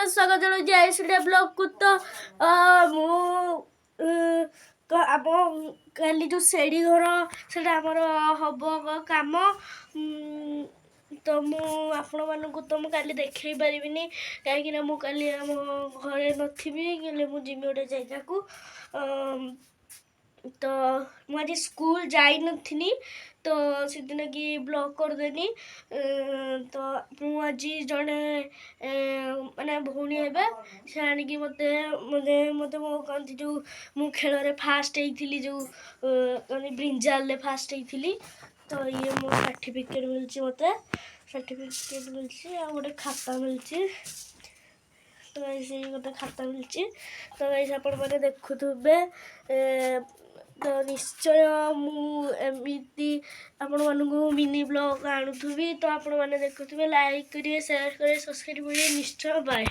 स्वागत जनाऊँ ICD blog को। तो तो आप काली जो सेड़ी घर से हम कम तो मुझे तो मुझे देखी पारि कहीं मुझे आम घरे नी मुझे गोटे जगह को तो मुझे स्कूल जाई नथी तो सेदिन की ब्लॉग करदेनी तो मुझे जड़े माने भौणी हे से आणिकी मत मत मो कहती जो मु खेल फास्ट होती जो कहते ब्रिंजाल फास्ट होती तो ये मो सर्टिफिकेट मिली मत सर्टिफिकेट मिली आ गोटे खाता मिली तो ऐसे गोटे खाता मिली तो ऐसे आप देखुवे तो निश्चय मुझे आपण मानू मिनी ब्लॉग आणुथी तो आपण मैंने देखुवे लाइक करिए शेयर करिए सब्सक्राइब करिए निश्चय बाय।